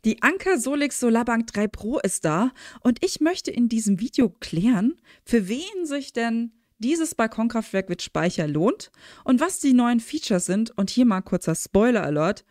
Die Anker Solix Solarbank 3 Pro ist da und ich möchte in diesem Video klären, für wen sich denn dieses Balkonkraftwerk mit Speicher lohnt und was die neuen Features sind. Und hier mal kurzer Spoiler-Alert.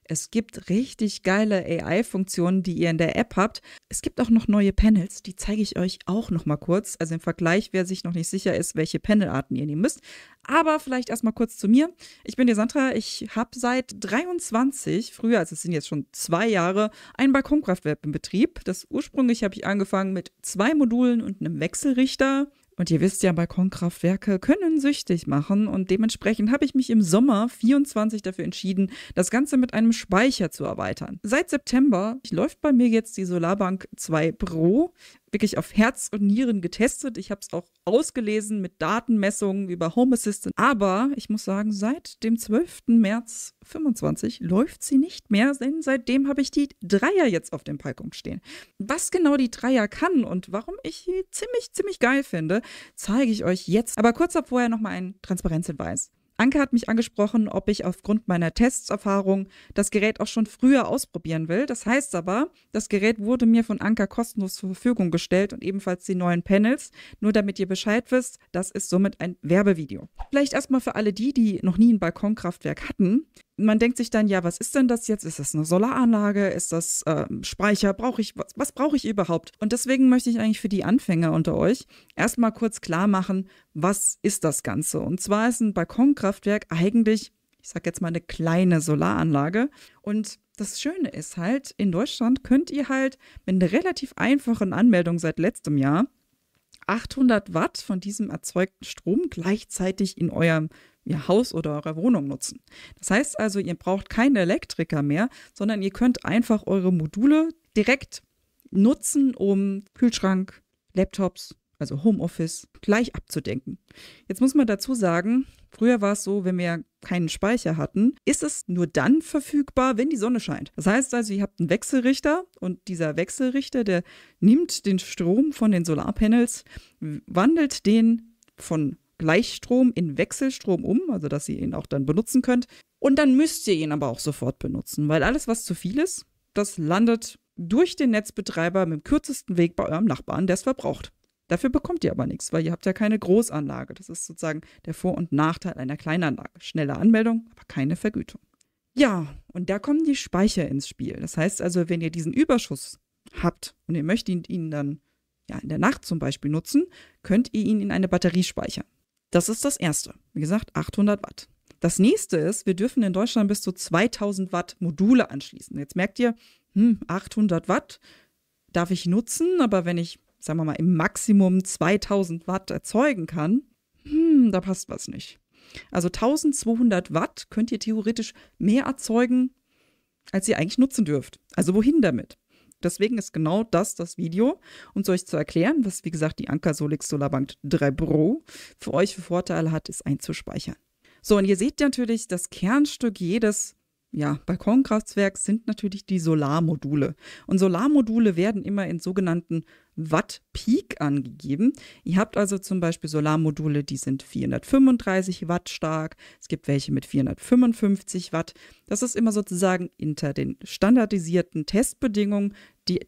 Es gibt richtig geile AI-Funktionen, die ihr in der App habt. Es gibt auch noch neue Panels, die zeige ich euch auch noch mal kurz. Also im Vergleich, wer sich noch nicht sicher ist, welche Panelarten ihr nehmen müsst. Aber vielleicht erstmal kurz zu mir. Ich bin die Sandra, ich habe seit 23, früher, also es sind jetzt schon 2 Jahre, ein Balkonkraftwerk im Betrieb. Das ursprünglich habe ich angefangen mit 2 Modulen und einem Wechselrichter. Und ihr wisst ja, Balkonkraftwerke können süchtig machen und dementsprechend habe ich mich im Sommer 24 dafür entschieden, das Ganze mit einem Speicher zu erweitern. Seit September läuft bei mir jetzt die Solarbank 2 Pro, wirklich auf Herz und Nieren getestet. Ich habe es auch ausgelesen mit Datenmessungen über Home Assistant. Aber ich muss sagen, seit dem 12. März 25 läuft sie nicht mehr, denn seitdem habe ich die Dreier jetzt auf dem Balkon stehen. Was genau die Dreier kann und warum ich die ziemlich geil finde, zeige ich euch jetzt. Aber kurz vorher nochmal ein Transparenzhinweis. Anke hat mich angesprochen, ob ich aufgrund meiner Testerfahrung das Gerät auch schon früher ausprobieren will. Das heißt aber, das Gerät wurde mir von Anker kostenlos zur Verfügung gestellt und ebenfalls die neuen Panels. Nur damit ihr Bescheid wisst, das ist somit ein Werbevideo. Vielleicht erstmal für alle die noch nie ein Balkonkraftwerk hatten. Man denkt sich dann, ja, was ist denn das jetzt? Ist das eine Solaranlage? Ist das Speicher? Was brauche ich überhaupt? Und deswegen möchte ich eigentlich für die Anfänger unter euch erstmal kurz klar machen, was ist das Ganze? Und zwar ist ein Balkonkraftwerk eigentlich, ich sag jetzt mal, eine kleine Solaranlage. Und das Schöne ist halt, in Deutschland könnt ihr halt mit einer relativ einfachen Anmeldung seit letztem Jahr 800 Watt von diesem erzeugten Strom gleichzeitig in eurem Haus oder eurer Wohnung nutzen. Das heißt also, ihr braucht keinen Elektriker mehr, sondern ihr könnt einfach eure Module direkt nutzen, um Kühlschrank, Laptops, also Homeoffice, gleich abzudenken. Jetzt muss man dazu sagen, früher war es so, wenn wir keinen Speicher hatten, ist es nur dann verfügbar, wenn die Sonne scheint. Das heißt also, ihr habt einen Wechselrichter und dieser Wechselrichter, der nimmt den Strom von den Solarpanels, wandelt den von Gleichstrom in Wechselstrom um, also dass ihr ihn auch dann benutzen könnt. Und dann müsst ihr ihn aber auch sofort benutzen, weil alles, was zu viel ist, das landet durch den Netzbetreiber mit dem kürzesten Weg bei eurem Nachbarn, der es verbraucht. Dafür bekommt ihr aber nichts, weil ihr habt ja keine Großanlage. Das ist sozusagen der Vor- und Nachteil einer Kleinanlage. Schnelle Anmeldung, aber keine Vergütung. Ja, und da kommen die Speicher ins Spiel. Das heißt also, wenn ihr diesen Überschuss habt und ihr möchtet ihn dann in der Nacht zum Beispiel nutzen, könnt ihr ihn in eine Batterie speichern. Das ist das Erste. Wie gesagt, 800 Watt. Das Nächste ist, wir dürfen in Deutschland bis zu 2000 Watt Module anschließen. Jetzt merkt ihr, 800 Watt darf ich nutzen, aber wenn ich, sagen wir mal, im Maximum 2000 Watt erzeugen kann, da passt was nicht. Also 1200 Watt könnt ihr theoretisch mehr erzeugen, als ihr eigentlich nutzen dürft. Also wohin damit? Deswegen ist genau das Video, um es euch zu erklären, was, wie gesagt, die Anker Solix Solarbank 3 Pro für euch für Vorteile hat, ist einzuspeichern. So, und ihr seht natürlich, das Kernstück jedes Balkonkraftwerks sind natürlich die Solarmodule. Und Solarmodule werden immer in sogenannten Watt-Peak angegeben. Ihr habt also zum Beispiel Solarmodule, die sind 435 Watt stark. Es gibt welche mit 455 Watt. Das ist immer sozusagen hinter den standardisierten Testbedingungen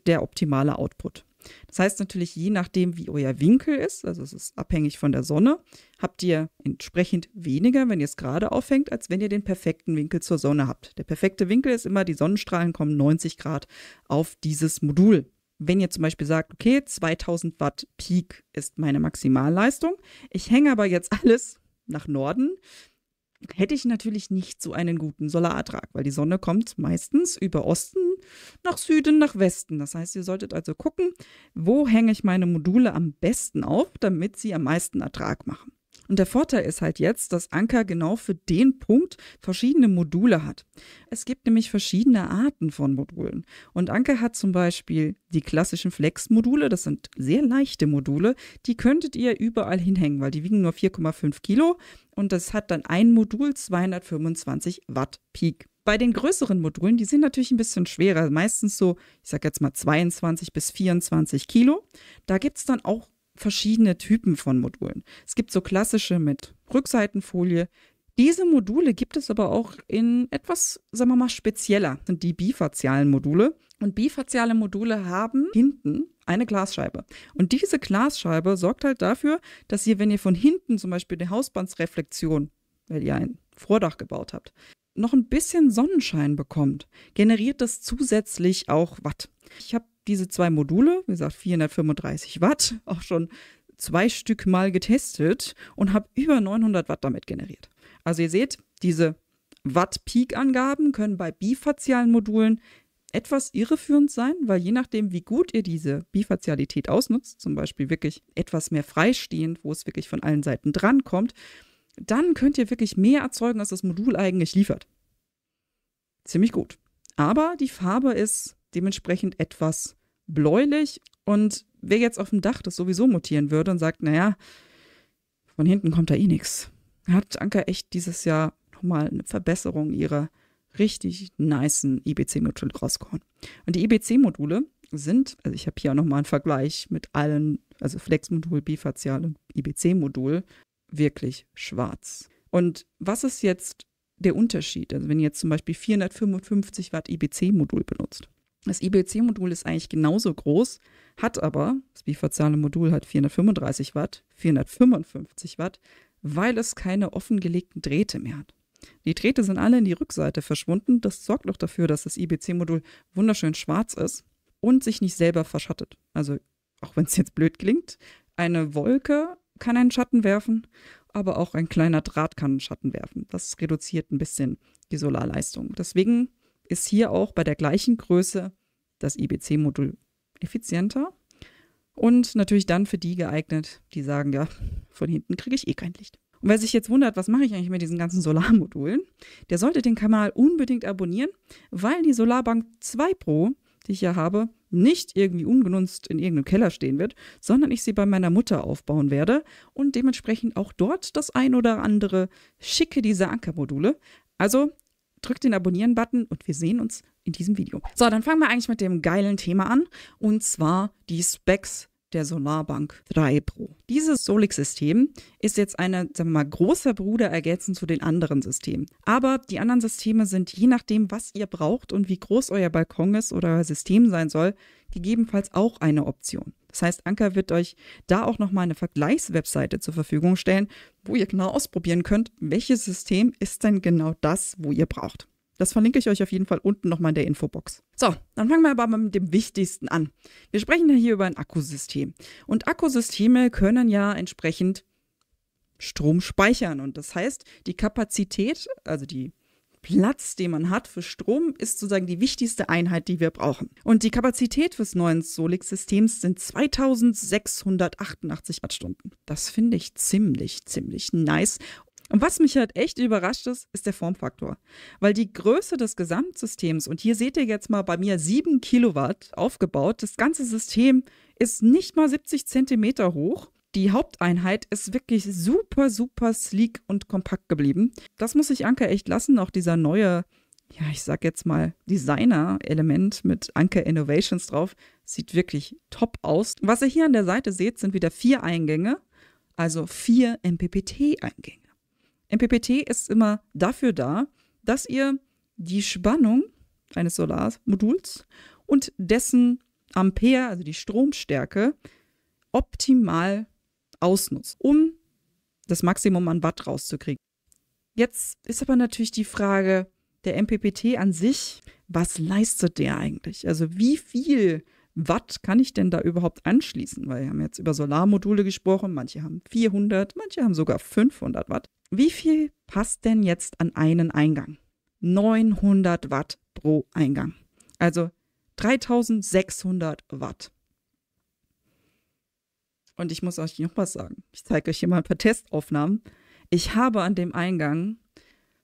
der optimale Output. Das heißt natürlich, je nachdem, wie euer Winkel ist, also es ist abhängig von der Sonne, habt ihr entsprechend weniger, wenn ihr es gerade aufhängt, als wenn ihr den perfekten Winkel zur Sonne habt. Der perfekte Winkel ist immer, die Sonnenstrahlen kommen 90 Grad auf dieses Modul. Wenn ihr zum Beispiel sagt, okay, 2000 Watt Peak ist meine Maximalleistung, ich hänge aber jetzt alles nach Norden, hätte ich natürlich nicht so einen guten Solarertrag, weil die Sonne kommt meistens über Osten nach Süden, nach Westen. Das heißt, ihr solltet also gucken, wo hänge ich meine Module am besten auf, damit sie am meisten Ertrag machen. Und der Vorteil ist halt jetzt, dass Anker genau für den Punkt verschiedene Module hat. Es gibt nämlich verschiedene Arten von Modulen. Und Anker hat zum Beispiel die klassischen Flex-Module, das sind sehr leichte Module, die könntet ihr überall hinhängen, weil die wiegen nur 4,5 Kilo und das hat dann ein Modul 225 Watt Peak. Bei den größeren Modulen, die sind natürlich ein bisschen schwerer, meistens so, ich sag jetzt mal 22 bis 24 Kilo. Da gibt es dann auch verschiedene Typen von Modulen. Es gibt so klassische mit Rückseitenfolie, Diese Module gibt es aber auch in etwas, sagen wir mal, spezieller, sind die bifazialen Module. Und bifaziale Module haben hinten eine Glasscheibe. Und diese Glasscheibe sorgt halt dafür, dass ihr, wenn ihr von hinten zum Beispiel die Hausbandsreflexion, weil ihr ein Vordach gebaut habt, noch ein bisschen Sonnenschein bekommt, generiert das zusätzlich auch Watt. Ich habe diese 2 Module, wie gesagt 435 Watt, auch schon 2 Stück mal getestet und habe über 900 Watt damit generiert. Also ihr seht, diese Watt-Peak-Angaben können bei bifazialen Modulen etwas irreführend sein, weil je nachdem, wie gut ihr diese Bifazialität ausnutzt, zum Beispiel wirklich etwas mehr freistehend, wo es wirklich von allen Seiten drankommt, dann könnt ihr wirklich mehr erzeugen, als das Modul eigentlich liefert. Ziemlich gut. Aber die Farbe ist dementsprechend etwas bläulich und wer jetzt auf dem Dach das sowieso montieren würde und sagt, naja, von hinten kommt da eh nichts, hat Anker echt dieses Jahr nochmal eine Verbesserung ihrer richtig nicen IBC-Module rausgehauen. Und die IBC-Module sind, also ich habe hier auch nochmal einen Vergleich mit allen, also Flex-Modul, Bifazial und IBC-Modul, wirklich schwarz. Und was ist jetzt der Unterschied? Also wenn ihr jetzt zum Beispiel 455 Watt IBC-Modul benutzt. Das IBC-Modul ist eigentlich genauso groß, hat aber, das bifaziale Modul hat 435 Watt, 455 Watt, weil es keine offengelegten Drähte mehr hat. Die Drähte sind alle in die Rückseite verschwunden. Das sorgt auch dafür, dass das IBC-Modul wunderschön schwarz ist und sich nicht selber verschattet. Also, auch wenn es jetzt blöd klingt, eine Wolke kann einen Schatten werfen, aber auch ein kleiner Draht kann einen Schatten werfen. Das reduziert ein bisschen die Solarleistung. Deswegen ist hier auch bei der gleichen Größe das IBC-Modul effizienter und natürlich dann für die geeignet, die sagen, ja, von hinten kriege ich eh kein Licht. Und wer sich jetzt wundert, was mache ich eigentlich mit diesen ganzen Solarmodulen, der sollte den Kanal unbedingt abonnieren, weil die Solarbank 2 Pro, die ich ja habe, nicht irgendwie ungenutzt in irgendeinem Keller stehen wird, sondern ich sie bei meiner Mutter aufbauen werde und dementsprechend auch dort das ein oder andere schicke dieser Ankermodule. Also drückt den Abonnieren-Button und wir sehen uns in diesem Video. So, dann fangen wir eigentlich mit dem geilen Thema an und zwar die Specs der Solarbank 3 Pro. Dieses Solix-System ist jetzt eine, sagen wir mal, großer Bruder ergänzend zu den anderen Systemen. Aber die anderen Systeme sind je nachdem, was ihr braucht und wie groß euer Balkon ist oder euer System sein soll, gegebenenfalls auch eine Option. Das heißt, Anker wird euch da auch nochmal eine Vergleichswebseite zur Verfügung stellen, wo ihr genau ausprobieren könnt, welches System ist denn genau das, wo ihr braucht. Das verlinke ich euch auf jeden Fall unten nochmal in der Infobox. So, dann fangen wir aber mal mit dem Wichtigsten an. Wir sprechen ja hier über ein Akkusystem. Und Akkusysteme können ja entsprechend Strom speichern. Und das heißt, die Kapazität, also die Platz, den man hat für Strom, ist sozusagen die wichtigste Einheit, die wir brauchen. Und die Kapazität des neuen Solix-Systems sind 2688 Wattstunden. Das finde ich ziemlich nice. Und was mich halt echt überrascht ist der Formfaktor. Weil die Größe des Gesamtsystems, und hier seht ihr jetzt mal bei mir 7 Kilowatt aufgebaut, das ganze System ist nicht mal 70 Zentimeter hoch. Die Haupteinheit ist wirklich super sleek und kompakt geblieben. Das muss ich Anker echt lassen, auch dieser neue, ja, ich sag jetzt mal Designer-Element mit Anker Innovations drauf, sieht wirklich top aus. Was ihr hier an der Seite seht, sind wieder 4 Eingänge, also 4 MPPT-Eingänge. MPPT ist immer dafür da, dass ihr die Spannung eines Solarmoduls und dessen Ampere, also die Stromstärke, optimal ausnutzt, um das Maximum an Watt rauszukriegen. Jetzt ist aber natürlich die Frage, der MPPT an sich, was leistet der eigentlich? Also wie viel Watt kann ich denn da überhaupt anschließen? Weil wir haben jetzt über Solarmodule gesprochen, manche haben 400, manche haben sogar 500 Watt. Wie viel passt denn jetzt an einen Eingang? 900 Watt pro Eingang. Also 3600 Watt. Und ich muss euch noch was sagen. Ich zeige euch hier mal ein paar Testaufnahmen. Ich habe an dem Eingang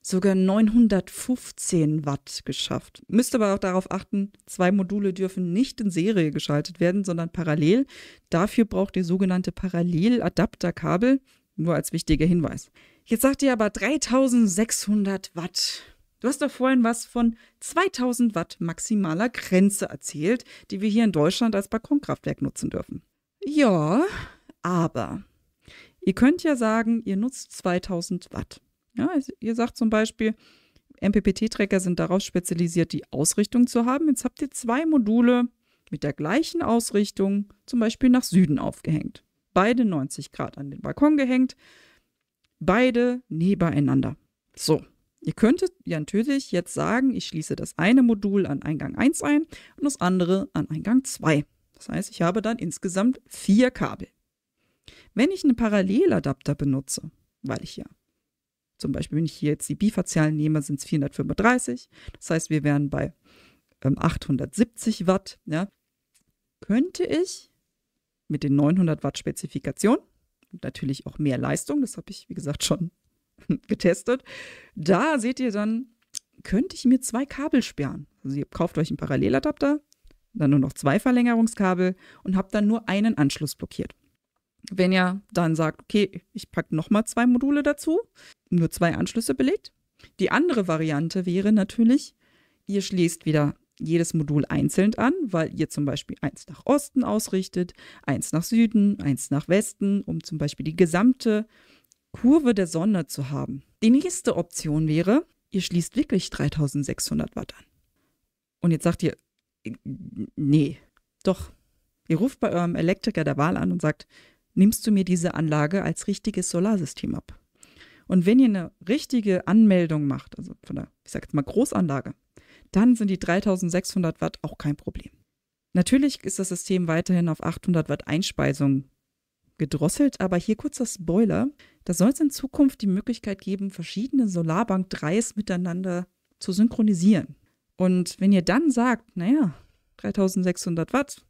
sogar 915 Watt geschafft. Müsst aber auch darauf achten, 2 Module dürfen nicht in Serie geschaltet werden, sondern parallel. Dafür braucht ihr sogenannte Paralleladapterkabel, nur als wichtiger Hinweis. Jetzt sagt ihr aber 3600 Watt. Du hast doch vorhin was von 2000 Watt maximaler Grenze erzählt, die wir hier in Deutschland als Balkonkraftwerk nutzen dürfen. Ja, aber ihr könnt ja sagen, ihr nutzt 2000 Watt. Ja, ihr sagt zum Beispiel, MPPT-Tracker sind darauf spezialisiert, die Ausrichtung zu haben. Jetzt habt ihr 2 Module mit der gleichen Ausrichtung, zum Beispiel nach Süden aufgehängt. Beide 90 Grad an den Balkon gehängt, beide nebeneinander. So, ihr könntet ja natürlich jetzt sagen, ich schließe das eine Modul an Eingang 1 ein und das andere an Eingang 2. Das heißt, ich habe dann insgesamt 4 Kabel. Wenn ich einen Paralleladapter benutze, weil ich ja zum Beispiel, wenn ich hier jetzt die Bifazialen nehme, sind es 435. Das heißt, wir wären bei 870 Watt. Ja, könnte ich mit den 900 Watt Spezifikation und natürlich auch mehr Leistung, das habe ich, wie gesagt, schon getestet, da seht ihr dann, könnte ich mir 2 Kabel sperren. Also ihr kauft euch einen Paralleladapter, dann nur noch 2 Verlängerungskabel und habt dann nur einen Anschluss blockiert. Wenn ihr dann sagt, okay, ich packe nochmal 2 Module dazu, nur 2 Anschlüsse belegt. Die andere Variante wäre natürlich, ihr schließt wieder jedes Modul einzeln an, weil ihr zum Beispiel eins nach Osten ausrichtet, eins nach Süden, eins nach Westen, um zum Beispiel die gesamte Kurve der Sonne zu haben. Die nächste Option wäre, ihr schließt wirklich 3600 Watt an. Und jetzt sagt ihr, nee, doch. Ihr ruft bei eurem Elektriker der Wahl an und sagt, nimmst du mir diese Anlage als richtiges Solarsystem ab? Und wenn ihr eine richtige Anmeldung macht, also von der, ich sage jetzt mal Großanlage, dann sind die 3600 Watt auch kein Problem. Natürlich ist das System weiterhin auf 800 Watt Einspeisung gedrosselt, aber hier kurzer Spoiler, da soll es in Zukunft die Möglichkeit geben, verschiedene Solarbank 3s miteinander zu synchronisieren. Und wenn ihr dann sagt, naja, 3600 Watt,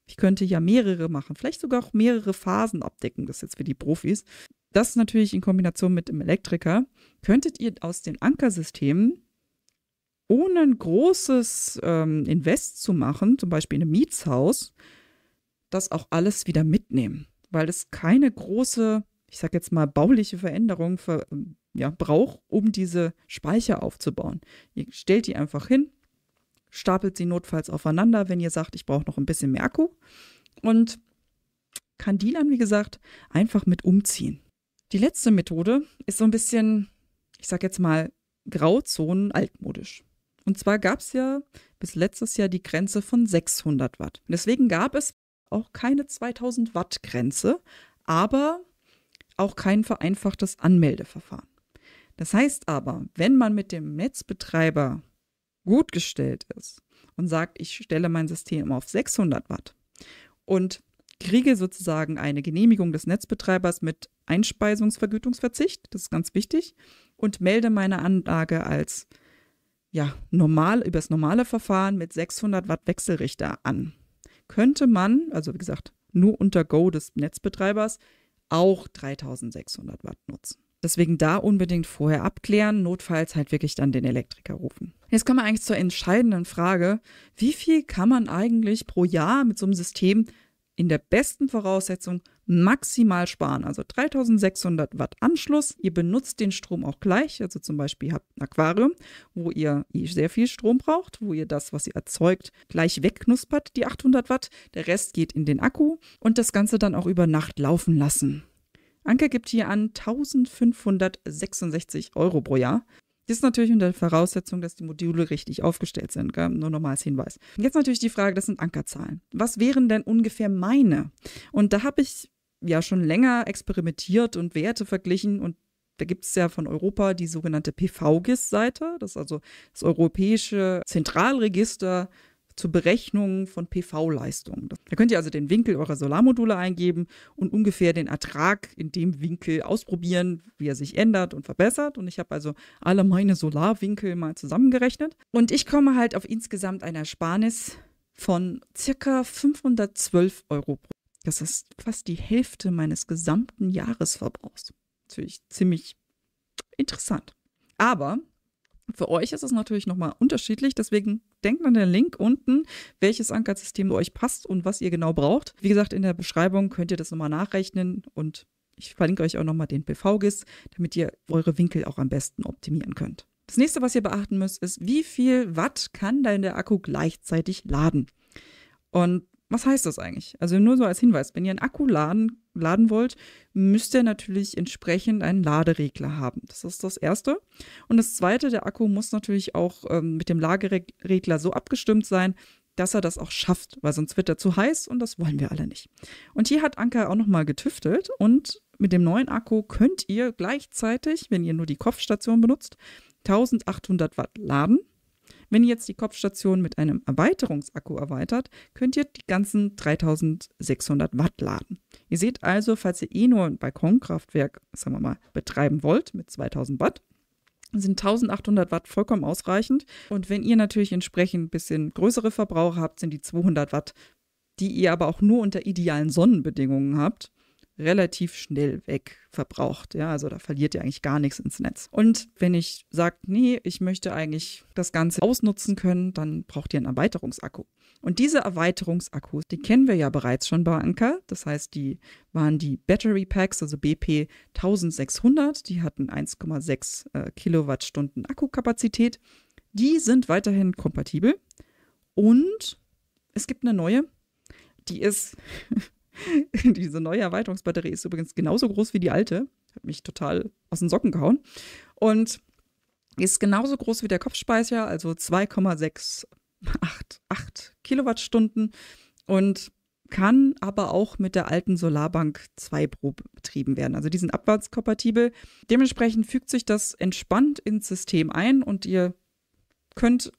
ich könnte ja mehrere machen, vielleicht sogar auch mehrere Phasen abdecken, das ist jetzt für die Profis. Das natürlich in Kombination mit dem Elektriker, könntet ihr aus den Ankersystemen ohne ein großes Invest zu machen, zum Beispiel in einem Mietshaus, das auch alles wieder mitnehmen, weil es keine große, ich sage jetzt mal bauliche Veränderung braucht, um diese Speicher aufzubauen. Ihr stellt die einfach hin, stapelt sie notfalls aufeinander, wenn ihr sagt, ich brauche noch ein bisschen mehr Akku und kann die dann, wie gesagt, einfach mit umziehen. Die letzte Methode ist so ein bisschen, ich sage jetzt mal, Grauzonen altmodisch. Und zwar gab es ja bis letztes Jahr die Grenze von 600 Watt. Deswegen gab es auch keine 2000 Watt Grenze, aber auch kein vereinfachtes Anmeldeverfahren. Das heißt aber, wenn man mit dem Netzbetreiber gut gestellt ist und sagt, ich stelle mein System auf 600 Watt und kriege sozusagen eine Genehmigung des Netzbetreibers mit Einspeisungsvergütungsverzicht, das ist ganz wichtig, und melde meine Anlage als übers normale Verfahren mit 600 Watt Wechselrichter an. Könnte man, also wie gesagt, nur unter Go des Netzbetreibers, auch 3600 Watt nutzen. Deswegen da unbedingt vorher abklären, notfalls halt wirklich dann den Elektriker rufen. Jetzt kommen wir eigentlich zur entscheidenden Frage, wie viel kann man eigentlich pro Jahr mit so einem System in der besten Voraussetzung maximal sparen? Also 3600 Watt Anschluss, ihr benutzt den Strom auch gleich, also zum Beispiel habt ein Aquarium, wo ihr sehr viel Strom braucht, wo ihr das, was ihr erzeugt, gleich wegknuspert, die 800 Watt, der Rest geht in den Akku und das Ganze dann auch über Nacht laufen lassen. Anker gibt hier an 1.566 € pro Jahr. Das ist natürlich unter der Voraussetzung, dass die Module richtig aufgestellt sind, gell? Nur nochmal als Hinweis. Jetzt natürlich die Frage, das sind Ankerzahlen. Was wären denn ungefähr meine? Und da habe ich ja schon länger experimentiert und Werte verglichen und da gibt es ja von Europa die sogenannte PV-GIS-Seite, das ist also das Europäische Zentralregister zur Berechnung von PV-Leistungen. Da könnt ihr also den Winkel eurer Solarmodule eingeben und ungefähr den Ertrag in dem Winkel ausprobieren, wie er sich ändert und verbessert. Und ich habe also alle meine Solarwinkel mal zusammengerechnet. Und ich komme halt auf insgesamt eine Ersparnis von ca. 512 € pro. Das ist fast die Hälfte meines gesamten Jahresverbrauchs. Natürlich ziemlich interessant. Aber für euch ist es natürlich nochmal unterschiedlich, deswegen denkt an den Link unten, welches Ankersystem euch passt und was ihr genau braucht. Wie gesagt, in der Beschreibung könnt ihr das nochmal nachrechnen und ich verlinke euch auch nochmal den PV-GIS, damit ihr eure Winkel auch am besten optimieren könnt. Das nächste, was ihr beachten müsst, ist, wie viel Watt kann denn der Akku gleichzeitig laden? Und was heißt das eigentlich? Also nur so als Hinweis, wenn ihr einen Akku laden laden wollt, müsst ihr natürlich entsprechend einen Laderegler haben. Das ist das Erste. Und das Zweite, der Akku muss natürlich auch mit dem Laderegler so abgestimmt sein, dass er das auch schafft, weil sonst wird er zu heiß und das wollen wir alle nicht. Und hier hat Anker auch nochmal getüftelt und mit dem neuen Akku könnt ihr gleichzeitig, wenn ihr nur die Kopfstation benutzt, 1800 Watt laden. Wenn ihr jetzt die Kopfstation mit einem Erweiterungsakku erweitert, könnt ihr die ganzen 3600 Watt laden. Ihr seht also, falls ihr nur ein Balkonkraftwerk, sagen wir mal, betreiben wollt mit 2000 Watt, sind 1800 Watt vollkommen ausreichend. Und wenn ihr natürlich entsprechend ein bisschen größere Verbraucher habt, sind die 200 Watt, die ihr aber auch nur unter idealen Sonnenbedingungen habt, relativ schnell weg verbraucht. Ja, also da verliert ihr eigentlich gar nichts ins Netz. Und wenn ich sage, nee, ich möchte eigentlich das Ganze ausnutzen können, dann braucht ihr einen Erweiterungsakku. Und diese Erweiterungsakkus, die kennen wir ja bereits schon bei Anker. Das heißt, die waren die Battery Packs, also BP 1600. Die hatten 1,6 Kilowattstunden Akkukapazität. Die sind weiterhin kompatibel. Und es gibt eine neue, die ist... Diese neue Erweiterungsbatterie ist übrigens genauso groß wie die alte. Hat mich total aus den Socken gehauen. Und ist genauso groß wie der Kopfspeicher, also 2,688 Kilowattstunden. Und kann aber auch mit der alten Solarbank 2 Pro betrieben werden. Also die sind abwärtskompatibel. Dementsprechend fügt sich das entspannt ins System ein und ihr könnt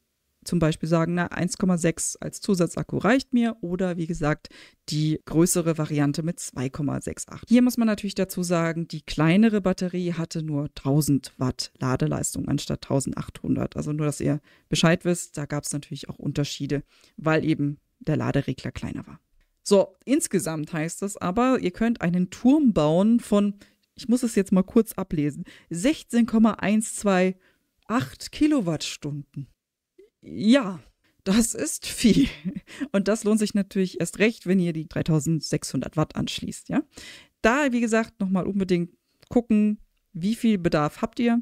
zum Beispiel sagen, na, 1,6 als Zusatzakku reicht mir oder wie gesagt, die größere Variante mit 2,68. Hier muss man natürlich dazu sagen, die kleinere Batterie hatte nur 1000 Watt Ladeleistung anstatt 1800. Also nur, dass ihr Bescheid wisst, da gab es natürlich auch Unterschiede, weil eben der Laderegler kleiner war. So, insgesamt heißt das aber, ihr könnt einen Turm bauen von, ich muss es jetzt mal kurz ablesen, 16,128 Kilowattstunden. Ja, das ist viel. Und das lohnt sich natürlich erst recht, wenn ihr die 3600 Watt anschließt. Ja? Da, wie gesagt, nochmal unbedingt gucken, wie viel Bedarf habt ihr,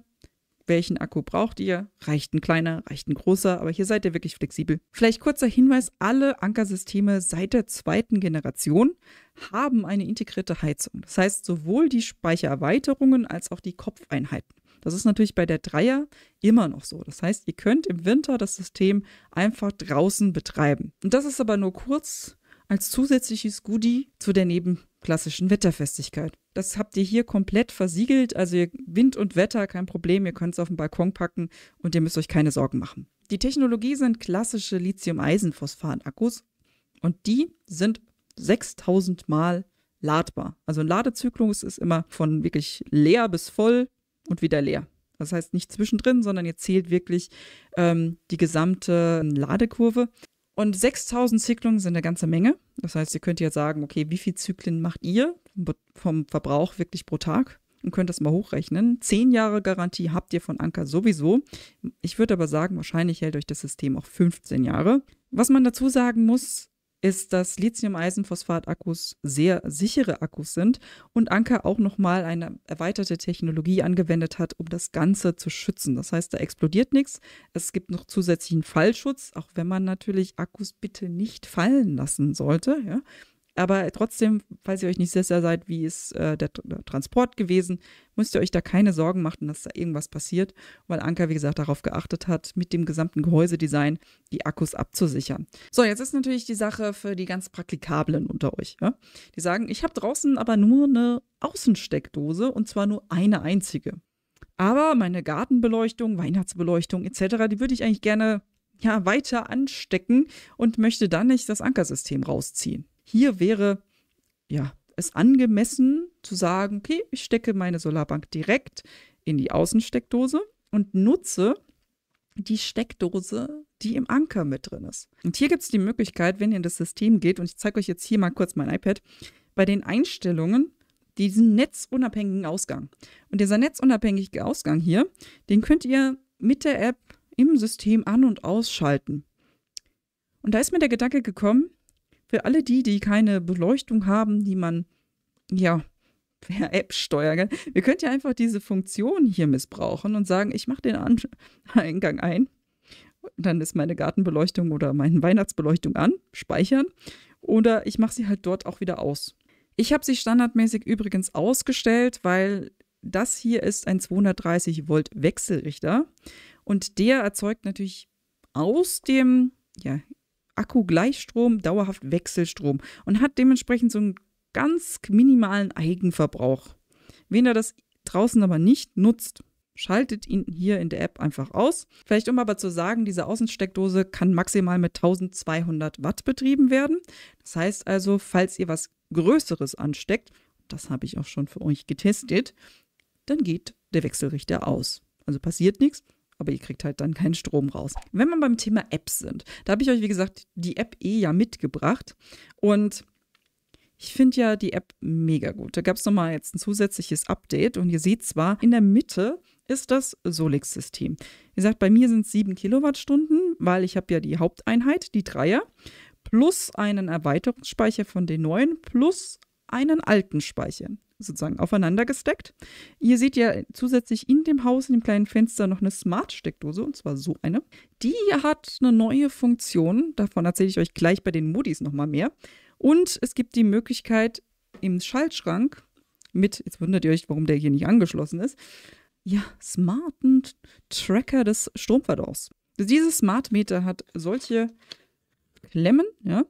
welchen Akku braucht ihr, reicht ein kleiner, reicht ein großer, aber hier seid ihr wirklich flexibel. Vielleicht kurzer Hinweis, alle Anker-Systeme seit der 2. Generation haben eine integrierte Heizung. Das heißt, sowohl die Speichererweiterungen als auch die Kopfeinheiten. Das ist natürlich bei der 3er immer noch so. Das heißt, ihr könnt im Winter das System einfach draußen betreiben. Und das ist aber nur kurz als zusätzliches Goodie zu der nebenklassischen Wetterfestigkeit. Das habt ihr hier komplett versiegelt. Also Wind und Wetter, kein Problem. Ihr könnt es auf den Balkon packen und ihr müsst euch keine Sorgen machen. Die Technologie sind klassische Lithium-Eisenphosphat-Akkus und die sind 6000 Mal ladbar. Also ein Ladezyklus ist immer von wirklich leer bis voll und wieder leer. Das heißt nicht zwischendrin, sondern ihr zählt wirklich die gesamte Ladekurve. Und 6000 Zyklen sind eine ganze Menge. Das heißt, ihr könnt ja sagen, okay, wie viele Zyklen macht ihr vom Verbrauch wirklich pro Tag? Und könnt das mal hochrechnen. 10 Jahre Garantie habt ihr von Anker sowieso. Ich würde aber sagen, wahrscheinlich hält euch das System auch 15 Jahre. Was man dazu sagen muss, ist, dass Lithium-Eisenphosphat-Akkus sehr sichere Akkus sind und Anker auch nochmal eine erweiterte Technologie angewendet hat, um das Ganze zu schützen. Das heißt, da explodiert nichts. Es gibt noch zusätzlichen Fallschutz, auch wenn man natürlich Akkus bitte nicht fallen lassen sollte. Ja. Aber trotzdem, falls ihr euch nicht sicher seid, wie ist der Transport gewesen, müsst ihr euch da keine Sorgen machen, dass da irgendwas passiert, weil Anker, wie gesagt, darauf geachtet hat, mit dem gesamten Gehäusedesign die Akkus abzusichern. So, jetzt ist natürlich die Sache für die ganz Praktikablen unter euch. Ja? Die sagen, ich habe draußen aber nur eine Außensteckdose und zwar nur eine einzige. Aber meine Gartenbeleuchtung, Weihnachtsbeleuchtung etc., die würde ich eigentlich gerne weiter anstecken und möchte dann nicht das Ankersystem rausziehen. Hier wäre es angemessen zu sagen, okay, ich stecke meine Solarbank direkt in die Außensteckdose und nutze die Steckdose, die im Anker mit drin ist. Und hier gibt es die Möglichkeit, wenn ihr in das System geht, und ich zeige euch jetzt hier mal kurz mein iPad, bei den Einstellungen diesen netzunabhängigen Ausgang. Und dieser netzunabhängige Ausgang hier, den könnt ihr mit der App im System an- und ausschalten. Und da ist mir der Gedanke gekommen, für alle die keine Beleuchtung haben, die man, per App steuern kann. Wir könnt ja einfach diese Funktion hier missbrauchen und sagen, ich mache den Eingang ein. Dann ist meine Gartenbeleuchtung oder meine Weihnachtsbeleuchtung an, speichern. Oder ich mache sie halt dort auch wieder aus. Ich habe sie standardmäßig übrigens ausgestellt, weil das hier ist ein 230 Volt Wechselrichter und der erzeugt natürlich aus dem Akku-Gleichstrom dauerhaft Wechselstrom und hat dementsprechend so einen ganz minimalen Eigenverbrauch. Wenn ihr das draußen aber nicht nutzt, schaltet ihn hier in der App einfach aus. Vielleicht um aber zu sagen, diese Außensteckdose kann maximal mit 1200 Watt betrieben werden. Das heißt also, falls ihr was Größeres ansteckt, das habe ich auch schon für euch getestet, dann geht der Wechselrichter aus. Also passiert nichts, aber ihr kriegt halt dann keinen Strom raus. Wenn wir beim Thema Apps sind, da habe ich euch, wie gesagt, die App ja mitgebracht und ich finde ja die App mega gut. Da gab es nochmal jetzt ein zusätzliches Update und ihr seht zwar, in der Mitte ist das Solix-System. Ihr sagt, bei mir sind es 7 Kilowattstunden, weil ich habe ja die Haupteinheit, die Dreier, plus einen Erweiterungsspeicher von den neuen, plus einen alten Speicher, sozusagen aufeinander gesteckt. Ihr seht ja zusätzlich in dem Haus, in dem kleinen Fenster, noch eine Smart-Steckdose, und zwar so eine. Die hat eine neue Funktion, davon erzähle ich euch gleich bei den Modis nochmal mehr. Und es gibt die Möglichkeit im Schaltschrank mit, jetzt wundert ihr euch, warum der hier nicht angeschlossen ist, ja, smarten Tracker des Stromverbrauchs. Dieses Smart Meter hat solche Klemmen, ja.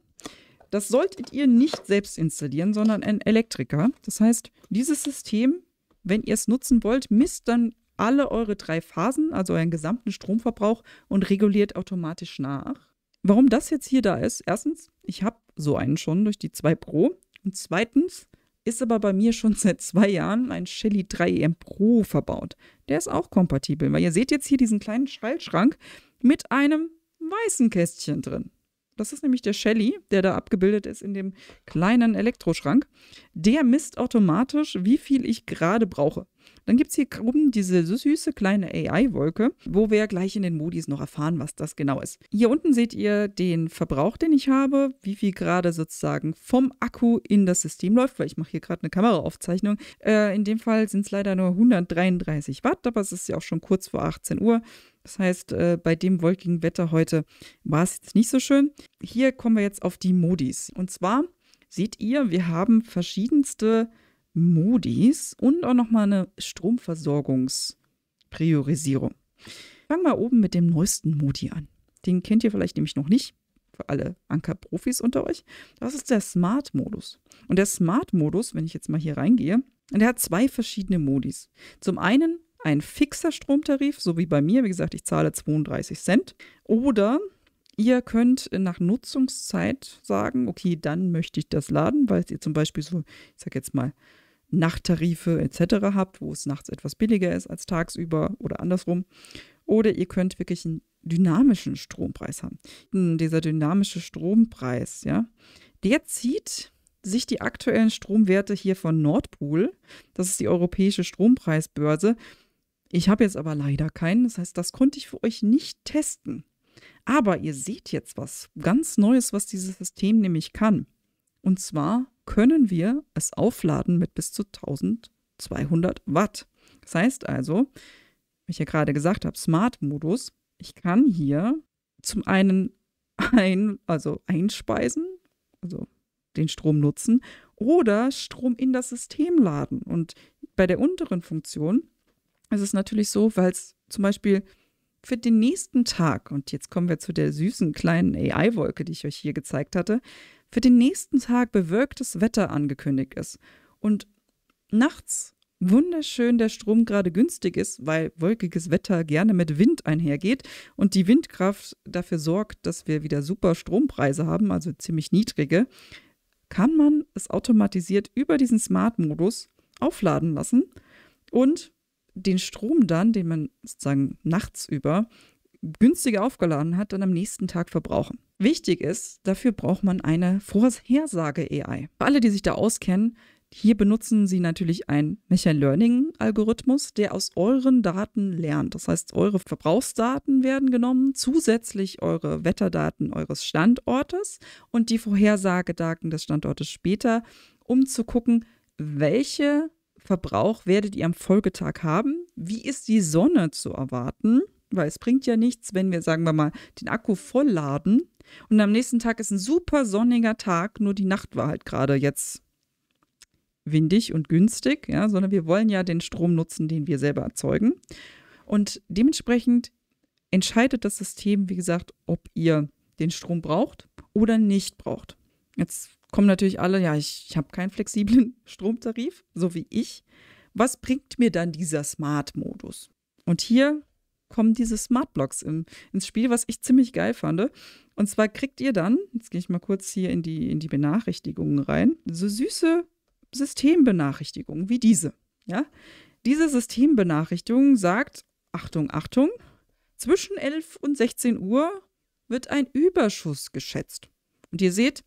Das solltet ihr nicht selbst installieren, sondern ein Elektriker. Das heißt, dieses System, wenn ihr es nutzen wollt, misst dann alle eure 3 Phasen, also euren gesamten Stromverbrauch und reguliert automatisch nach. Warum das jetzt hier da ist? Erstens, ich habe so einen schon durch die 2 Pro. Und zweitens ist aber bei mir schon seit 2 Jahren ein Shelly 3EM Pro verbaut. Der ist auch kompatibel, weil ihr seht jetzt hier diesen kleinen Schaltschrank mit einem weißen Kästchen drin. Das ist nämlich der Shelly, der da abgebildet ist in dem kleinen Elektroschrank. Der misst automatisch, wie viel ich gerade brauche. Dann gibt es hier oben diese süße kleine AI-Wolke, wo wir gleich in den Modis noch erfahren, was das genau ist. Hier unten seht ihr den Verbrauch, den ich habe, wie viel gerade sozusagen vom Akku in das System läuft, weil ich mache hier gerade eine Kameraaufzeichnung. In dem Fall sind es leider nur 133 Watt, aber es ist ja auch schon kurz vor 18 Uhr. Das heißt, bei dem wolkigen Wetter heute war es jetzt nicht so schön. Hier kommen wir jetzt auf die Modis. Und zwar seht ihr, wir haben verschiedenste Modis und auch nochmal eine Stromversorgungspriorisierung. Fangen wir oben mit dem neuesten Modi an. Den kennt ihr vielleicht nämlich noch nicht, für alle Anker-Profis unter euch. Das ist der Smart-Modus. Und der Smart-Modus, wenn ich jetzt mal hier reingehe, der hat 2 verschiedene Modis. Zum einen ein fixer Stromtarif, so wie bei mir. Wie gesagt, ich zahle 32 Cent. Oder ihr könnt nach Nutzungszeit sagen, okay, dann möchte ich das laden, weil ihr zum Beispiel so, ich sag jetzt mal, Nachttarife etc. habt, wo es nachts etwas billiger ist als tagsüber oder andersrum. Oder ihr könnt wirklich einen dynamischen Strompreis haben. Dieser dynamische Strompreis, ja, der zieht sich die aktuellen Stromwerte hier von Nordpool, das ist die europäische Strompreisbörse. Ich habe jetzt aber leider keinen, das heißt, das konnte ich für euch nicht testen. Aber ihr seht jetzt was ganz Neues, was dieses System nämlich kann. Und zwar können wir es aufladen mit bis zu 1200 Watt. Das heißt also, wie ich ja gerade gesagt habe, Smart-Modus, ich kann hier zum einen einspeisen, also den Strom nutzen, oder Strom in das System laden. Und bei der unteren Funktion ist es natürlich so, weil es zum Beispiel für den nächsten Tag, und jetzt kommen wir zu der süßen kleinen AI-Wolke, die ich euch hier gezeigt hatte, für den nächsten Tag bewölktes Wetter angekündigt ist und nachts wunderschön der Strom gerade günstig ist, weil wolkiges Wetter gerne mit Wind einhergeht und die Windkraft dafür sorgt, dass wir wieder super Strompreise haben, also ziemlich niedrige, kann man es automatisiert über diesen Smart-Modus aufladen lassen und den Strom dann, den man sozusagen nachts über günstiger aufgeladen hat, dann am nächsten Tag verbrauchen. Wichtig ist, dafür braucht man eine Vorhersage-AI. Für alle, die sich da auskennen, hier benutzen Sie natürlich einen Machine Learning-Algorithmus, der aus euren Daten lernt. Das heißt, eure Verbrauchsdaten werden genommen, zusätzlich eure Wetterdaten eures Standortes und die Vorhersagedaten des Standortes später, um zu gucken, welche Verbrauch werdet ihr am Folgetag haben? Wie ist die Sonne zu erwarten? Weil es bringt ja nichts, wenn wir, sagen wir mal, den Akku vollladen und am nächsten Tag ist ein super sonniger Tag, nur die Nacht war halt gerade jetzt windig und günstig, ja, sondern wir wollen ja den Strom nutzen, den wir selber erzeugen. Und dementsprechend entscheidet das System, wie gesagt, ob ihr den Strom braucht oder nicht braucht. Jetzt kommen natürlich alle, ja, ich habe keinen flexiblen Stromtarif, so wie ich. Was bringt mir dann dieser Smart-Modus? Und hier kommen diese Smart-Blocks ins Spiel, was ich ziemlich geil fand. Und zwar kriegt ihr dann, jetzt gehe ich mal kurz hier in die Benachrichtigungen rein, so süße Systembenachrichtigungen wie diese. Ja? Diese Systembenachrichtigung sagt, Achtung, Achtung, zwischen 11 und 16 Uhr wird ein Überschuss geschätzt. Und ihr seht,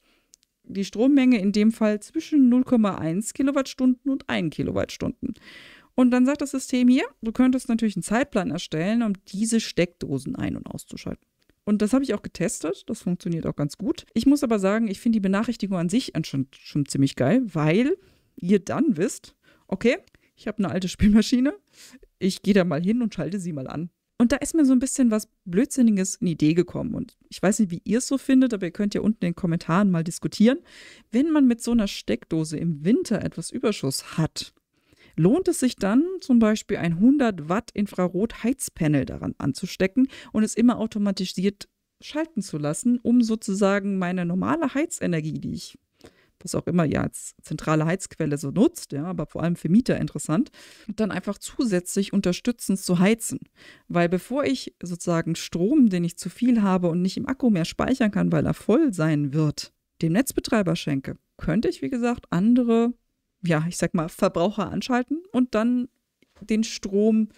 die Strommenge in dem Fall zwischen 0,1 Kilowattstunden und 1 Kilowattstunden. Und dann sagt das System hier, du könntest natürlich einen Zeitplan erstellen, um diese Steckdosen ein- und auszuschalten. Und das habe ich auch getestet, das funktioniert auch ganz gut. Ich muss aber sagen, ich finde die Benachrichtigung an sich schon ziemlich geil, weil ihr dann wisst, okay, ich habe eine alte Spülmaschine, ich gehe da mal hin und schalte sie mal an. Und da ist mir so ein bisschen was Blödsinniges in die Idee gekommen. Und ich weiß nicht, wie ihr es so findet, aber ihr könnt ja unten in den Kommentaren mal diskutieren. Wenn man mit so einer Steckdose im Winter etwas Überschuss hat, lohnt es sich dann zum Beispiel ein 100 Watt Infrarot-Heizpanel daran anzustecken und es immer automatisiert schalten zu lassen, um sozusagen meine normale Heizenergie, die ich, was auch immer ja als zentrale Heizquelle so nutzt, ja, aber vor allem für Mieter interessant, dann einfach zusätzlich unterstützend zu heizen. Weil bevor ich sozusagen Strom, den ich zu viel habe und nicht im Akku mehr speichern kann, weil er voll sein wird, dem Netzbetreiber schenke, könnte ich, wie gesagt, andere, ja, ich sag mal, Verbraucher anschalten und dann den Strom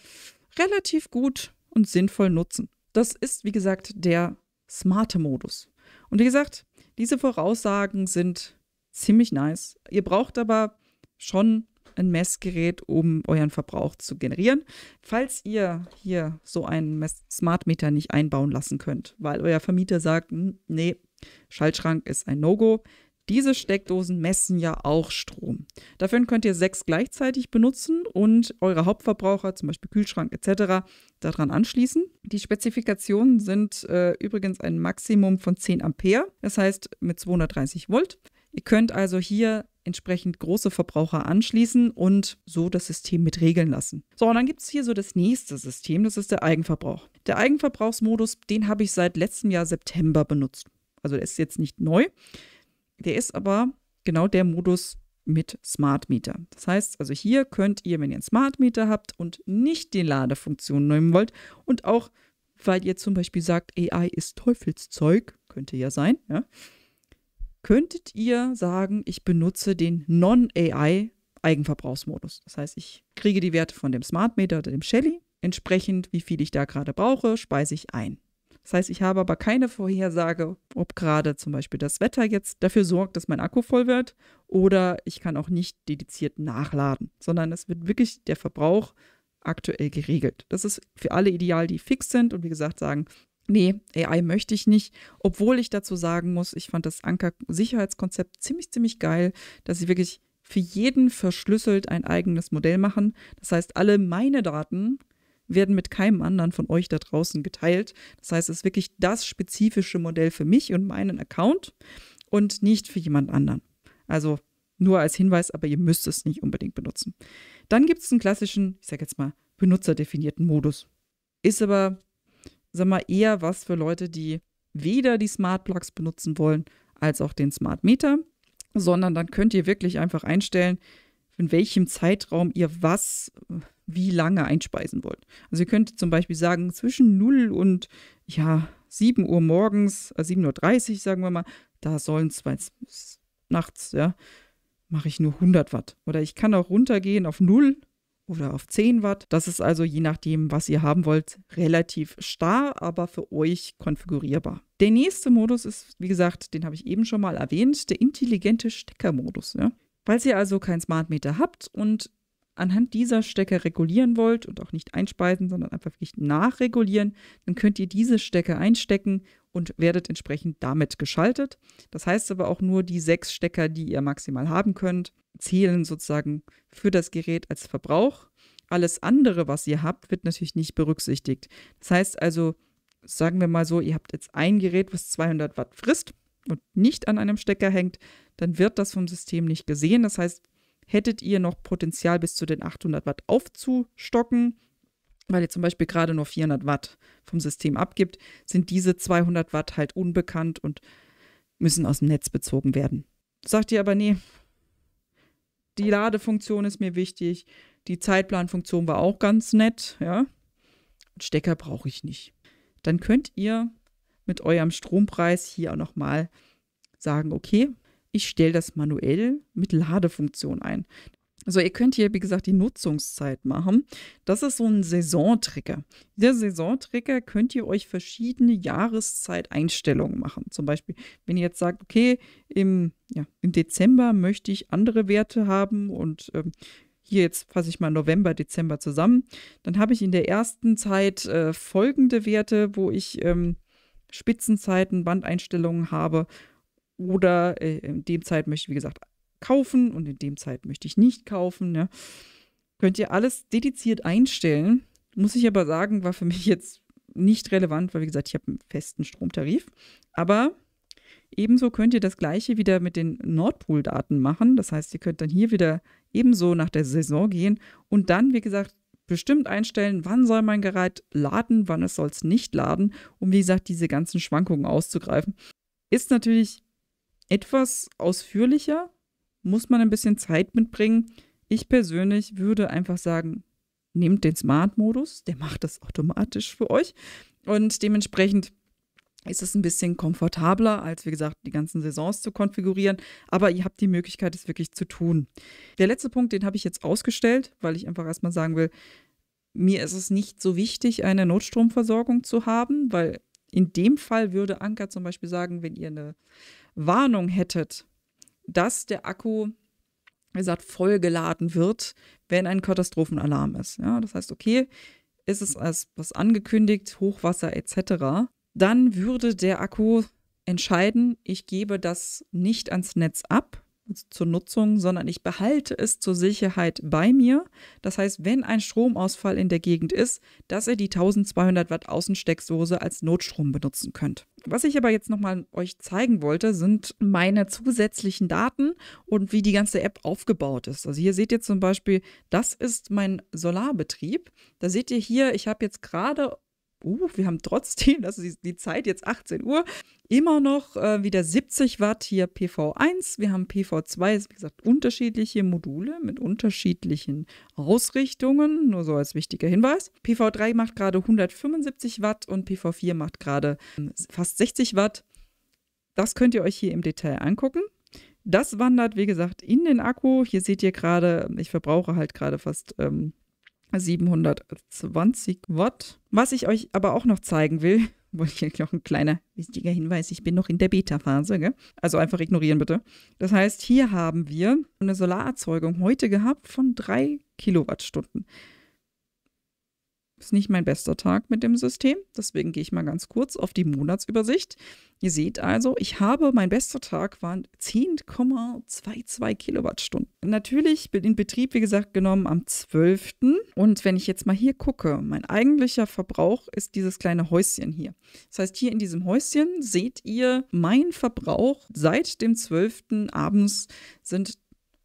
relativ gut und sinnvoll nutzen. Das ist, wie gesagt, der smarte Modus. Und wie gesagt, diese Voraussagen sind ziemlich nice. Ihr braucht aber schon ein Messgerät, um euren Verbrauch zu generieren. Falls ihr hier so einen Smart Meter nicht einbauen lassen könnt, weil euer Vermieter sagt, nee, Schaltschrank ist ein No-Go. Diese Steckdosen messen ja auch Strom. Dafür könnt ihr 6 gleichzeitig benutzen und eure Hauptverbraucher, zum Beispiel Kühlschrank etc., daran anschließen. Die Spezifikationen sind übrigens ein Maximum von 10 Ampere, das heißt mit 230 Volt. Ihr könnt also hier entsprechend große Verbraucher anschließen und so das System mit regeln lassen. So, und dann gibt es hier so das nächste System, das ist der Eigenverbrauch. Der Eigenverbrauchsmodus, den habe ich seit letztem Jahr September benutzt. Also der ist jetzt nicht neu. Der ist aber genau der Modus mit Smart Meter. Das heißt, also hier könnt ihr, wenn ihr einen Smart Meter habt und nicht die Ladefunktion nehmen wollt und auch, weil ihr zum Beispiel sagt, AI ist Teufelszeug, könnte ja sein, ja, könntet ihr sagen, ich benutze den Non-AI-Eigenverbrauchsmodus. Das heißt, ich kriege die Werte von dem Smart Meter oder dem Shelly. Entsprechend, wie viel ich da gerade brauche, speise ich ein. Das heißt, ich habe aber keine Vorhersage, ob gerade zum Beispiel das Wetter jetzt dafür sorgt, dass mein Akku voll wird, oder ich kann auch nicht dediziert nachladen, sondern es wird wirklich der Verbrauch aktuell geregelt. Das ist für alle ideal, die fix sind und wie gesagt sagen, nee, AI möchte ich nicht, obwohl ich dazu sagen muss, ich fand das Anker-Sicherheitskonzept ziemlich, ziemlich geil, dass sie wirklich für jeden verschlüsselt ein eigenes Modell machen. Das heißt, alle meine Daten werden mit keinem anderen von euch da draußen geteilt. Das heißt, es ist wirklich das spezifische Modell für mich und meinen Account und nicht für jemand anderen. Also nur als Hinweis, aber ihr müsst es nicht unbedingt benutzen. Dann gibt es einen klassischen, ich sage jetzt mal, benutzerdefinierten Modus. Ist aber, sag mal, eher was für Leute, die weder die Smart Plugs benutzen wollen, als auch den Smart Meter, sondern dann könnt ihr wirklich einfach einstellen, in welchem Zeitraum ihr was wie lange einspeisen wollt. Also ihr könnt zum Beispiel sagen, zwischen 0 und 7 Uhr morgens, 7:30 Uhr sagen wir mal, da sollen es nachts, ja, mache ich nur 100 Watt. Oder ich kann auch runtergehen auf 0 oder auf 10 Watt. Das ist also je nachdem, was ihr haben wollt, relativ starr, aber für euch konfigurierbar. Der nächste Modus ist, wie gesagt, den habe ich eben schon mal erwähnt, der intelligente Steckermodus. Ja? Falls ihr also keinen Smart Meter habt und anhand dieser Stecker regulieren wollt und auch nicht einspeisen, sondern einfach wirklich nachregulieren, dann könnt ihr diese Stecker einstecken und werdet entsprechend damit geschaltet. Das heißt aber auch nur die 6 Stecker, die ihr maximal haben könnt, zählen sozusagen für das Gerät als Verbrauch. Alles andere, was ihr habt, wird natürlich nicht berücksichtigt. Das heißt also, sagen wir mal so, ihr habt jetzt ein Gerät, was 200 Watt frisst und nicht an einem Stecker hängt, dann wird das vom System nicht gesehen. Das heißt, hättet ihr noch Potenzial bis zu den 800 Watt aufzustocken. Weil ihr zum Beispiel gerade nur 400 Watt vom System abgibt, sind diese 200 Watt halt unbekannt und müssen aus dem Netz bezogen werden. Sagt ihr aber, nee, die Ladefunktion ist mir wichtig, die Zeitplanfunktion war auch ganz nett, ja. Stecker brauche ich nicht. Dann könnt ihr mit eurem Strompreis hier auch nochmal sagen, okay, ich stelle das manuell mit Ladefunktion ein. Also ihr könnt hier, wie gesagt, die Nutzungszeit machen. Das ist so ein Saisontrigger. Der Saisontrigger könnt ihr euch verschiedene Jahreszeiteinstellungen machen. Zum Beispiel, wenn ihr jetzt sagt, okay, im Dezember möchte ich andere Werte haben und hier jetzt fasse ich mal November, Dezember zusammen, dann habe ich in der ersten Zeit folgende Werte, wo ich Spitzenzeiten, Bandeinstellungen habe oder in dem Zeit möchte ich, wie gesagt, kaufen und in dem Zeit möchte ich nicht kaufen. Ja. Könnt ihr alles dediziert einstellen. Muss ich aber sagen, war für mich jetzt nicht relevant, weil wie gesagt, ich habe einen festen Stromtarif. Aber ebenso könnt ihr das gleiche wieder mit den Nordpool-Daten machen. Das heißt, ihr könnt dann hier wieder ebenso nach der Saison gehen und dann, wie gesagt, bestimmt einstellen, wann soll mein Gerät laden, wann es soll es nicht laden, um wie gesagt, diese ganzen Schwankungen auszugreifen. Ist natürlich etwas ausführlicher, muss man ein bisschen Zeit mitbringen. Ich persönlich würde einfach sagen, nehmt den Smart-Modus, der macht das automatisch für euch. Und dementsprechend ist es ein bisschen komfortabler, als wie gesagt, die ganzen Saisons zu konfigurieren. Aber ihr habt die Möglichkeit, es wirklich zu tun. Der letzte Punkt, den habe ich jetzt ausgestellt, weil ich einfach erstmal sagen will, mir ist es nicht so wichtig, eine Notstromversorgung zu haben, weil in dem Fall würde Anker zum Beispiel sagen, wenn ihr eine Warnung hättet, dass der Akku, wie gesagt, vollgeladen wird, wenn ein Katastrophenalarm ist. Ja, das heißt, okay, ist es als was angekündigt, Hochwasser etc., dann würde der Akku entscheiden, ich gebe das nicht ans Netz ab, zur Nutzung, sondern ich behalte es zur Sicherheit bei mir. Das heißt, wenn ein Stromausfall in der Gegend ist, dass ihr die 1200 Watt Außensteckdose als Notstrom benutzen könnt. Was ich aber jetzt nochmal euch zeigen wollte, sind meine zusätzlichen Daten und wie die ganze App aufgebaut ist. Also hier seht ihr zum Beispiel, das ist mein Solarbetrieb. Da seht ihr hier, ich habe jetzt gerade wir haben trotzdem, das ist die Zeit jetzt 18 Uhr, immer noch wieder 70 Watt hier PV1. Wir haben PV2, wie gesagt, unterschiedliche Module mit unterschiedlichen Ausrichtungen, nur so als wichtiger Hinweis. PV3 macht gerade 175 Watt und PV4 macht gerade fast 60 Watt. Das könnt ihr euch hier im Detail angucken. Das wandert, wie gesagt, in den Akku. Hier seht ihr gerade, ich verbrauche halt gerade fast 720 Watt. Was ich euch aber auch noch zeigen will, wollte ich noch ein kleiner wichtiger Hinweis, ich bin noch in der Beta-Phase, gell? Also einfach ignorieren bitte. Das heißt, hier haben wir eine Solarerzeugung heute gehabt von 3 Kilowattstunden. Ist nicht mein bester Tag mit dem System, deswegen gehe ich mal ganz kurz auf die Monatsübersicht. Ihr seht also, mein bester Tag waren 10,22 Kilowattstunden. Natürlich bin in Betrieb, wie gesagt, genommen am 12. Und wenn ich jetzt mal hier gucke, mein eigentlicher Verbrauch ist dieses kleine Häuschen hier. Das heißt, hier in diesem Häuschen seht ihr, mein Verbrauch seit dem 12. abends sind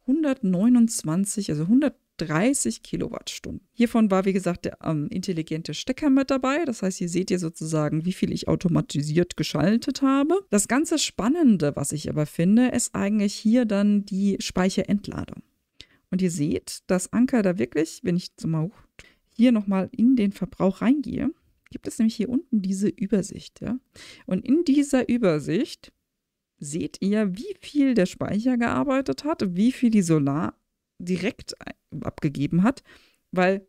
129, also 130 Kilowattstunden. Hiervon war, wie gesagt, der intelligente Stecker mit dabei. Das heißt, hier seht ihr sozusagen, wie viel ich automatisiert geschaltet habe. Das ganze Spannende, was ich aber finde, ist eigentlich hier dann die Speicherentladung. Und ihr seht, dass Anker da wirklich, wenn ich so mal hier nochmal in den Verbrauch reingehe, gibt es nämlich hier unten diese Übersicht. Ja? Und in dieser Übersicht seht ihr, wie viel der Speicher gearbeitet hat, wie viel die Solar direkt abgegeben hat, weil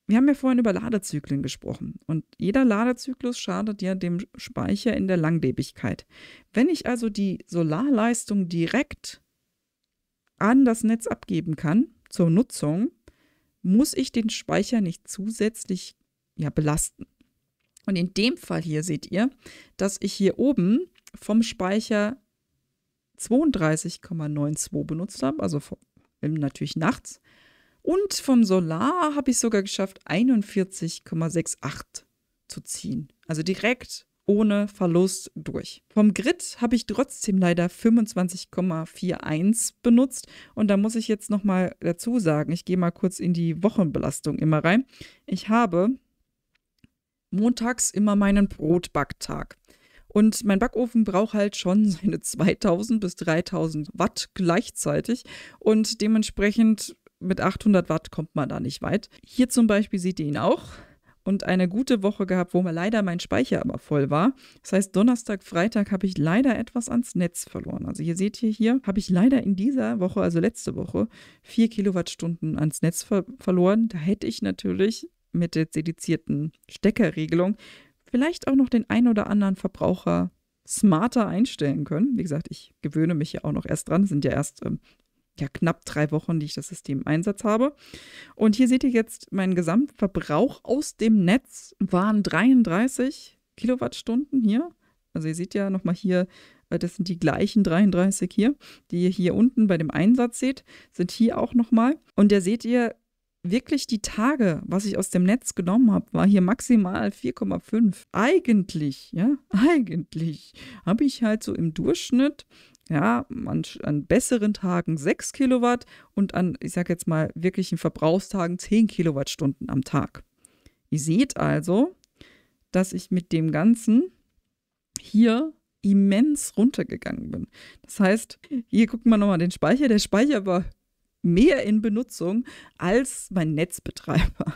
wir haben ja vorhin über Ladezyklen gesprochen und jeder Ladezyklus schadet ja dem Speicher in der Langlebigkeit. Wenn ich also die Solarleistung direkt an das Netz abgeben kann zur Nutzung, muss ich den Speicher nicht zusätzlich belasten. Und in dem Fall hier seht ihr, dass ich hier oben vom Speicher 32,92 benutzt habe, also natürlich nachts. Und vom Solar habe ich sogar geschafft, 41,68 zu ziehen. Also direkt ohne Verlust durch. Vom Grid habe ich trotzdem leider 25,41 benutzt und da muss ich jetzt nochmal dazu sagen, ich gehe mal kurz in die Wochenbelastung immer rein. Ich habe montags immer meinen Brotbacktag. Und mein Backofen braucht halt schon seine 2000 bis 3000 Watt gleichzeitig und dementsprechend mit 800 Watt kommt man da nicht weit. Hier zum Beispiel seht ihr ihn auch und eine gute Woche gehabt, wo mir leider mein Speicher aber voll war. Das heißt, Donnerstag, Freitag habe ich leider etwas ans Netz verloren. Also hier habe ich leider in dieser Woche, also letzte Woche, 4 Kilowattstunden ans Netz verloren. Da hätte ich natürlich mit der dedizierten Steckerregelung vielleicht auch noch den ein oder anderen Verbraucher smarter einstellen können. Wie gesagt, ich gewöhne mich ja auch noch erst dran. Es sind ja erst knapp 3 Wochen, die ich das System im Einsatz habe. Und hier seht ihr jetzt, mein Gesamtverbrauch aus dem Netz waren 33 Kilowattstunden hier. Also ihr seht ja nochmal hier, das sind die gleichen 33 hier, die ihr hier unten bei dem Einsatz seht, sind hier auch nochmal. Und da seht ihr, wirklich die Tage, was ich aus dem Netz genommen habe, war hier maximal 4,5. Eigentlich habe ich halt so im Durchschnitt, an besseren Tagen 6 Kilowatt und an, ich sage jetzt mal, wirklichen Verbrauchstagen 10 Kilowattstunden am Tag. Ihr seht also, dass ich mit dem Ganzen hier immens runtergegangen bin. Das heißt, hier gucken wir nochmal den Speicher. Der Speicher war mehr in Benutzung als mein Netzbetreiber.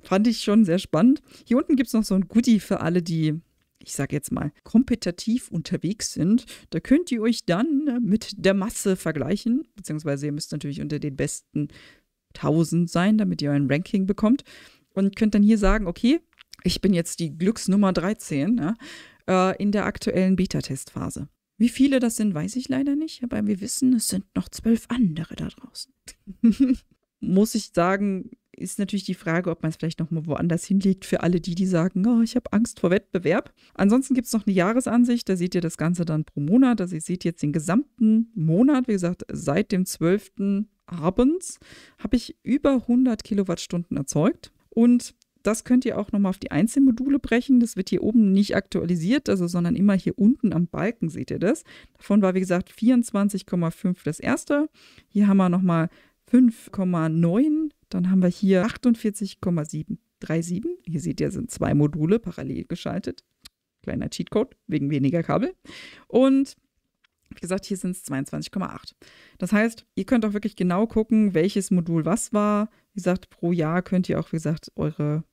Fand ich schon sehr spannend. Hier unten gibt es noch so ein Goodie für alle, die, ich sage jetzt mal, kompetitiv unterwegs sind. Da könnt ihr euch dann mit der Masse vergleichen, beziehungsweise ihr müsst natürlich unter den besten 1000 sein, damit ihr ein Ranking bekommt und könnt dann hier sagen, okay, ich bin jetzt die Glücksnummer 13 in der aktuellen Beta-Testphase. Wie viele das sind, weiß ich leider nicht, aber wir wissen, es sind noch 12 andere da draußen. Muss ich sagen, ist natürlich die Frage, ob man es vielleicht noch mal woanders hinlegt für alle die sagen, oh, ich habe Angst vor Wettbewerb. Ansonsten gibt es noch eine Jahresansicht, da seht ihr das Ganze dann pro Monat. Also ihr seht jetzt den gesamten Monat, wie gesagt, seit dem 12. abends habe ich über 100 Kilowattstunden erzeugt und das könnt ihr auch nochmal auf die Einzelmodule brechen. Das wird hier oben nicht aktualisiert, sondern immer hier unten am Balken seht ihr das. Davon war, wie gesagt, 24,5 das erste. Hier haben wir nochmal 5,9. Dann haben wir hier 48,737. Hier seht ihr, sind 2 Module parallel geschaltet. Kleiner Cheatcode, wegen weniger Kabel. Und wie gesagt, hier sind es 22,8. Das heißt, ihr könnt auch wirklich genau gucken, welches Modul was war. Wie gesagt, pro Jahr könnt ihr auch, wie gesagt, eure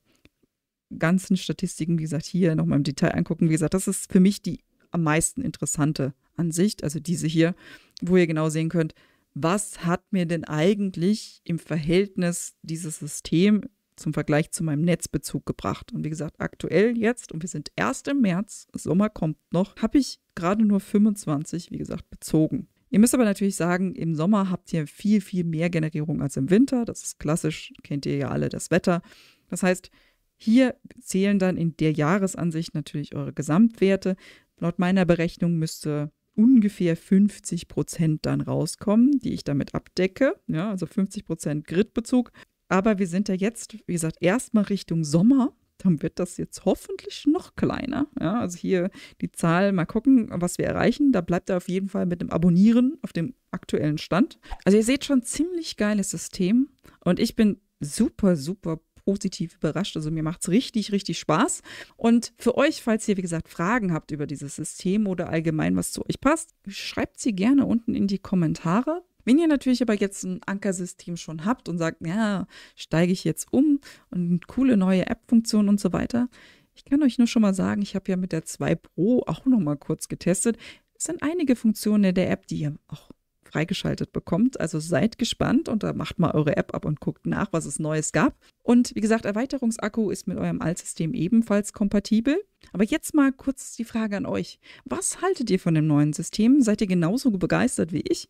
ganzen Statistiken, wie gesagt, hier nochmal im Detail angucken. Wie gesagt, das ist für mich die am meisten interessante Ansicht, also diese hier, wo ihr genau sehen könnt, was hat mir denn eigentlich im Verhältnis dieses System zum Vergleich zu meinem Netzbezug gebracht. Und wie gesagt, aktuell jetzt, und wir sind erst im März, Sommer kommt noch, habe ich gerade nur 25, wie gesagt, bezogen. Ihr müsst aber natürlich sagen, im Sommer habt ihr viel, viel mehr Generierung als im Winter. Das ist klassisch, kennt ihr ja alle, das Wetter. Das heißt, hier zählen dann in der Jahresansicht natürlich eure Gesamtwerte. Laut meiner Berechnung müsste ungefähr 50% dann rauskommen, die ich damit abdecke. Ja, also 50% Gridbezug. Aber wir sind ja jetzt, wie gesagt, erstmal Richtung Sommer. Dann wird das jetzt hoffentlich noch kleiner. Ja, also hier die Zahl, mal gucken, was wir erreichen. Da bleibt er auf jeden Fall mit dem Abonnieren auf dem aktuellen Stand. Also ihr seht schon, ziemlich geiles System. Und ich bin super, super positiv überrascht. Also mir macht es richtig, richtig Spaß. Und für euch, falls ihr, wie gesagt, Fragen habt über dieses System oder allgemein, was zu euch passt, schreibt sie gerne unten in die Kommentare. Wenn ihr natürlich aber jetzt ein Ankersystem schon habt und sagt, ja, steige ich jetzt um und coole neue App-Funktionen und so weiter. Ich kann euch nur schon mal sagen, ich habe ja mit der 2 Pro auch noch mal kurz getestet. Es sind einige Funktionen in der App, die ihr auch freigeschaltet bekommt. Also seid gespannt und da macht mal eure App ab und guckt nach, was es Neues gab. Und wie gesagt, Erweiterungsakku ist mit eurem Altsystem ebenfalls kompatibel. Aber jetzt mal kurz die Frage an euch. Was haltet ihr von dem neuen System? Seid ihr genauso begeistert wie ich?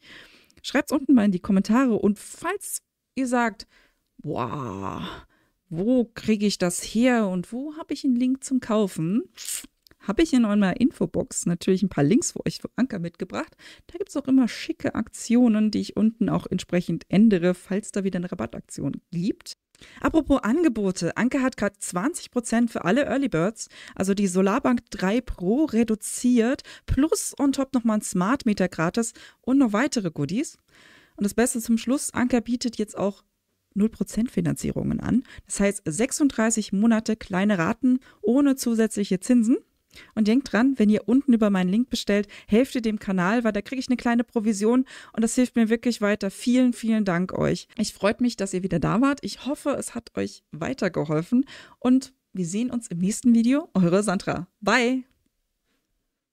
Schreibt es unten mal in die Kommentare und falls ihr sagt, boah, wo kriege ich das her und wo habe ich einen Link zum Kaufen? habe ich in meiner Infobox natürlich ein paar Links für euch für Anker mitgebracht. Da gibt es auch immer schicke Aktionen, die ich unten auch entsprechend ändere, falls da wieder eine Rabattaktion gibt. Apropos Angebote, Anker hat gerade 20% für alle Early Birds, also die Solarbank 3 Pro reduziert, plus on top nochmal ein Smart Meter gratis und noch weitere Goodies. Und das Beste zum Schluss, Anker bietet jetzt auch 0% Finanzierungen an. Das heißt 36 Monate kleine Raten ohne zusätzliche Zinsen. Und denkt dran, wenn ihr unten über meinen Link bestellt, helft ihr dem Kanal, weil da kriege ich eine kleine Provision und das hilft mir wirklich weiter. Vielen, vielen Dank euch. Ich freue mich, dass ihr wieder da wart. Ich hoffe, es hat euch weitergeholfen und wir sehen uns im nächsten Video. Eure Sandra. Bye!